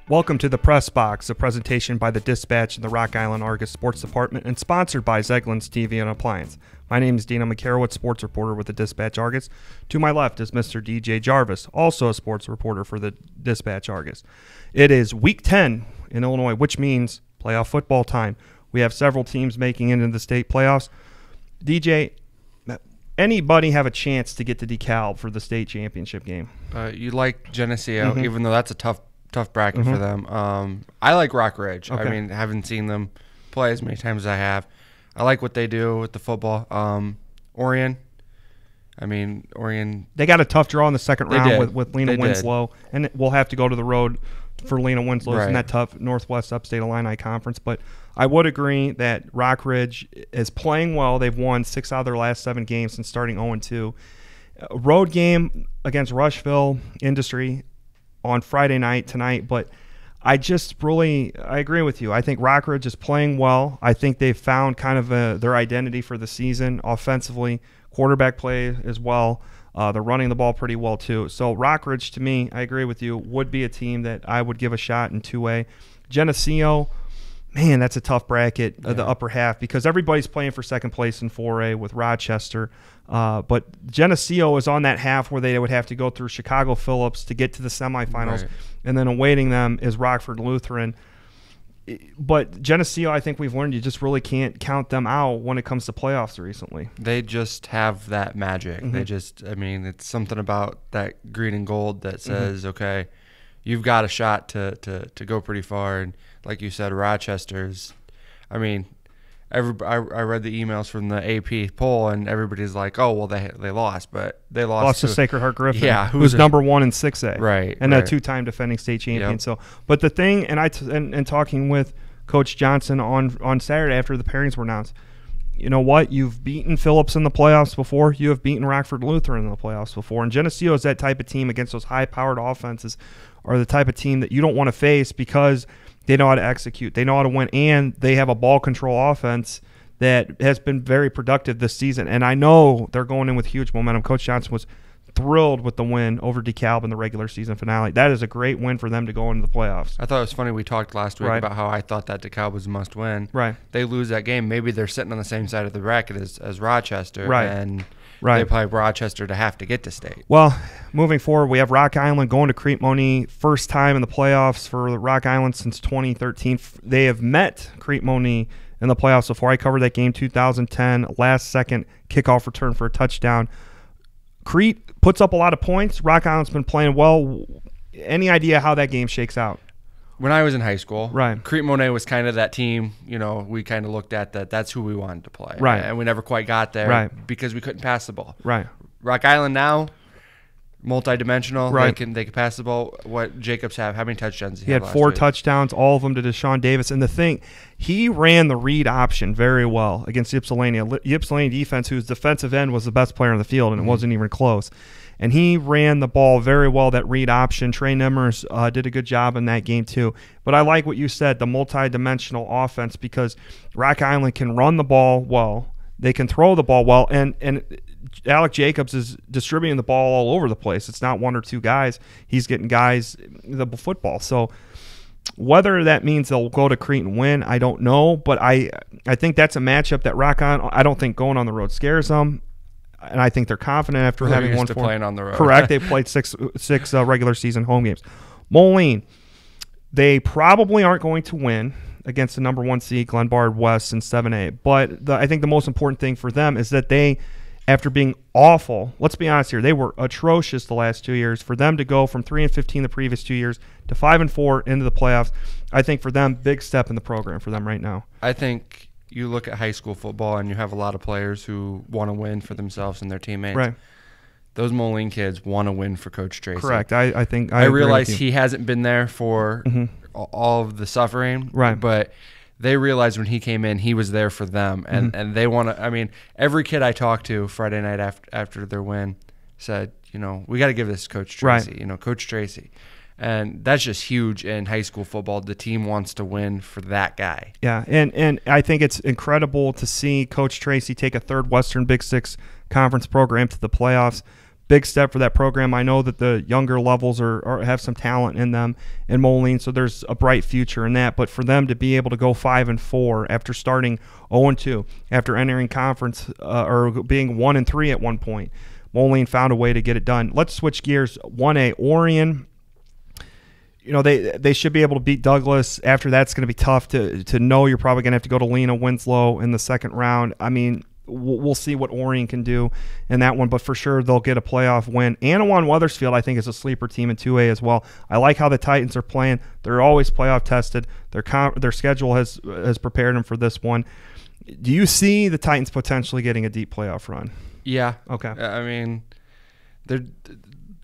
Welcome to the Press Box, a presentation by the Dispatch and the Rock Island Argus Sports Department and sponsored by Zeglin's TV and Appliance. My name is Dino McCarowitz, sports reporter with the Dispatch Argus. To my left is Mr. DJ Jarvis, also a sports reporter for the Dispatch Argus. It is Week 10 in Illinois, which means playoff football time. We have several teams making it into the state playoffs. DJ, anybody have a chance to get to DeKalb for the state championship game? You like Geneseo, even though that's a tough bracket for them. I like Rock Ridge. Okay. I mean, haven't seen them play as many times as I have. I like what they do with the football. Orion. They got a tough draw in the second round with Lena They Winslow, and we'll have to go to the road for Lena Winslow in that tough Northwest Upstate Illini Conference. But I would agree that Rock Ridge is playing well. They've won 6 out of their last 7 games since starting 0-2. A road game against Rushville Industry on Friday night tonight, but I agree with you. I think Rock Ridge is playing well. I think they've found kind of their identity for the season offensively. Quarterback play as well. They're running the ball pretty well too. So Rock Ridge, to me, I agree with you, would be a team that I would give a shot in 2A. Geneseo, man, that's a tough bracket, the upper half, because everybody's playing for second place in 4A with Rochester. But Geneseo is on that half where they would have to go through Chicago Phillips to get to the semifinals, and then awaiting them is Rockford Lutheran. But Geneseo, I think we've learned you just really can't count them out when it comes to playoffs recently. They just have that magic. They just, it's something about that green and gold that says, okay, you've got a shot to go pretty far. And like you said, Rochester's, I read the emails from the AP poll, and everybody's like, "Oh, well, they lost, but they lost to Sacred Heart Griffin, who's number 1 in 6A, right, and a 2-time defending state champion." Yep. So, but the thing, and talking with Coach Johnson on Saturday after the pairings were announced, you know what? You've beaten Phillips in the playoffs before. You have beaten Rockford Lutheran in the playoffs before, and Geneseo is that type of team against those high-powered offenses, are the type of team that you don't want to face because they know how to execute, they know how to win, and they have a ball control offense that has been very productive this season. And I know they're going in with huge momentum. Coach Johnson was thrilled with the win over DeKalb in the regular season finale. That is a great win for them to go into the playoffs. I thought it was funny. We talked last week about how I thought that DeKalb was a must win. Right. They lose that game. Maybe they're sitting on the same side of the bracket as Rochester. Right. And they play Rochester to have to get to state. Well, moving forward, we have Rock Island going to Crete-Monee. First time in the playoffs for Rock Island since 2013. They have met Crete-Monee in the playoffs before. I covered that game 2010, last-second kickoff return for a touchdown. Crete puts up a lot of points. Rock Island's been playing well. Any idea how that game shakes out? When I was in high school, right, Crete-Monee was kind of that team, we kind of looked at that's who we wanted to play. Right. And we never quite got there because we couldn't pass the ball. Right. Rock Island now, multi-dimensional. Right. They can pass the ball. What Jacobs have? How many touchdowns did he had? 4 touchdowns, all of them to Deshaun Davis. And the thing, he ran the read option very well against Ypsilanti. Ypsilanti defense, whose defensive end was the best player on the field, and it wasn't even close. And he ran the ball very well, that read option. Trey Nemmers did a good job in that game too. But I like what you said, the multi-dimensional offense, because Rock Island can run the ball well. They can throw the ball well. And Alec Jacobs is distributing the ball all over the place. It's not 1 or 2 guys. He's getting guys the football. So whether that means they'll go to Crete and win, I don't know. But I think that's a matchup that Rock Island, I don't think going on the road scares them. And I think they're confident after having won 4. Playing on the road. Correct. They played six regular season home games. Moline, they probably aren't going to win against the number 1 seed Glenbard West in 7A. But I think the most important thing for them is that they, after being awful, let's be honest here, they were atrocious the last 2 years. For them to go from 3-15 the previous 2 years to 5-4 into the playoffs, I think for them, big step in the program for them right now. I think you look at high school football and you have a lot of players who want to win for themselves and their teammates. Right. Those Moline kids want to win for Coach Tracy. Correct. I think I realize he hasn't been there for all of the suffering. Right. But they realized when he came in, he was there for them. And they want to, every kid I talked to Friday night after their win said, we got to give this Coach Tracy, Coach Tracy. And that's just huge in high school football. The team wants to win for that guy. Yeah, and I think it's incredible to see Coach Tracy take a third Western Big Six conference program to the playoffs. big step for that program. I know that the younger levels have some talent in them in Moline, so there's a bright future in that. But for them to be able to go 5-4 after starting 0-2, after entering conference or being 1-3 at one point, Moline found a way to get it done. Let's switch gears. 1A, Orion. You know, they should be able to beat Douglas. After that's going to be tough to know. You're probably going to have to go to Lena Winslow in the second round. I mean, we'll see what Orion can do in that one, but for sure they'll get a playoff win. Anawan Wethersfield, I think, is a sleeper team in 2A as well. I like how the Titans are playing. They're always playoff tested. Their schedule has prepared them for this one. Do you see the Titans potentially getting a deep playoff run? Yeah. Okay. I mean, they're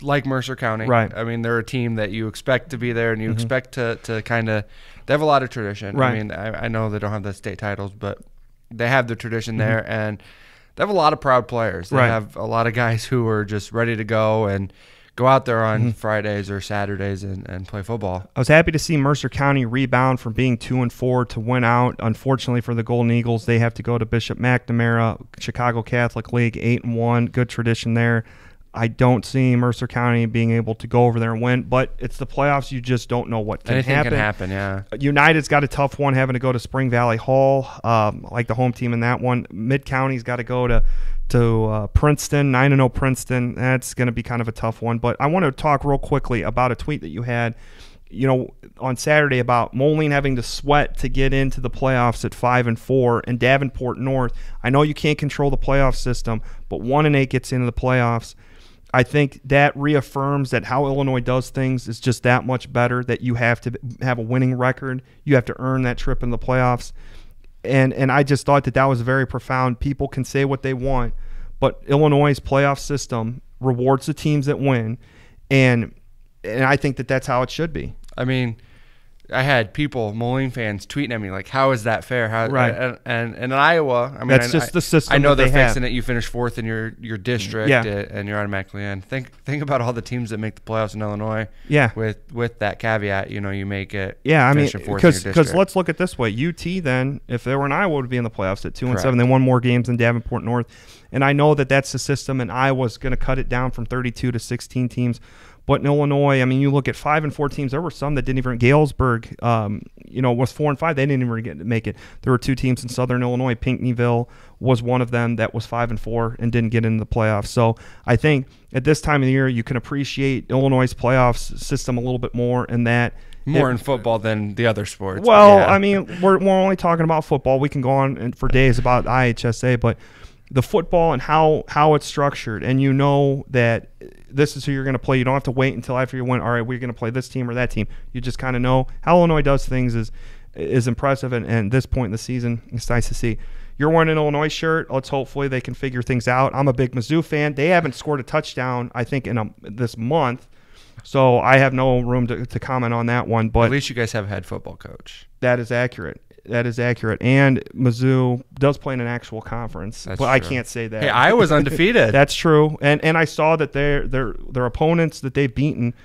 like Mercer County. Right. I mean, they're a team that you expect to be there, and you expect to kind of – they have a lot of tradition. Right. I mean, I know they don't have the state titles, but they have the tradition there, and they have a lot of proud players. They have a lot of guys who are just ready to go and go out there on Fridays or Saturdays and play football. I was happy to see Mercer County rebound from being 2-4 to win out. Unfortunately for the Golden Eagles, they have to go to Bishop McNamara, Chicago Catholic League, 8-1. Good tradition there. I don't see Mercer County being able to go over there and win, but it's the playoffs. You just don't know what can happen. Anything can happen, yeah. United's got a tough one, having to go to Spring Valley Hall, like the home team in that one. Mid-County's got to go to Princeton, 9-0 Princeton. That's going to be kind of a tough one. But I want to talk real quickly about a tweet that you had, on Saturday about Moline having to sweat to get into the playoffs at 5-4 and Davenport North. I know you can't control the playoff system, but 1-8 gets into the playoffs. I think that reaffirms that how Illinois does things is just that much better, that you have to have a winning record. You have to earn that trip in the playoffs. And I just thought that was very profound. People can say what they want, but Illinois' playoff system rewards the teams that win, and I think that that's how it should be. I mean, I had people, Moline fans, tweeting at me like, "How is that fair?" Right. And in Iowa, I mean, that's just the system. I know they're fixing it. You finish fourth in your district, and you're automatically in. Think about all the teams that make the playoffs in Illinois. Yeah. With that caveat, you make it. Yeah, I mean, because let's look at it this way: UT then, if they were in Iowa, would be in the playoffs at 2-7. They won more games than Davenport North, and I know that that's the system. And Iowa's going to cut it down from 32 to 16 teams. But in Illinois, I mean, you look at 5-4 teams. There were some that didn't even. Galesburg, was 4-5. They didn't even make it. There were two teams in Southern Illinois. Pinckneyville was one of them that was 5-4 and didn't get into the playoffs. So I think at this time of the year, you can appreciate Illinois' playoffs system a little bit more, and that more in football than the other sports. Well, yeah. I mean, we're only talking about football. We can go on for days about IHSA, but the football and how it's structured, and you know that this is who you're going to play. You don't have to wait until after you win. All right, we're going to play this team or that team. You just kind of know how Illinois does things is impressive, and at this point in the season, it's nice to see. You're wearing an Illinois shirt. Let's hopefully they can figure things out. I'm a big Mizzou fan. They haven't scored a touchdown, I think, in this month, so I have no room to comment on that one. But at least you guys have a head football coach. That is accurate. And Mizzou does play in an actual conference. That's true. I can't say that. Hey, Iowa's undefeated. That's true. And I saw that their opponents that they've beaten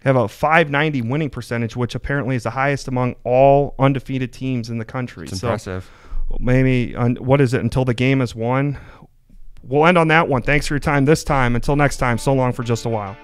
have a .590 winning percentage, which apparently is the highest among all undefeated teams in the country. It's impressive. Maybe, what is it, until the game is won? We'll end on that one. Thanks for your time this time. Until next time, so long for just a while.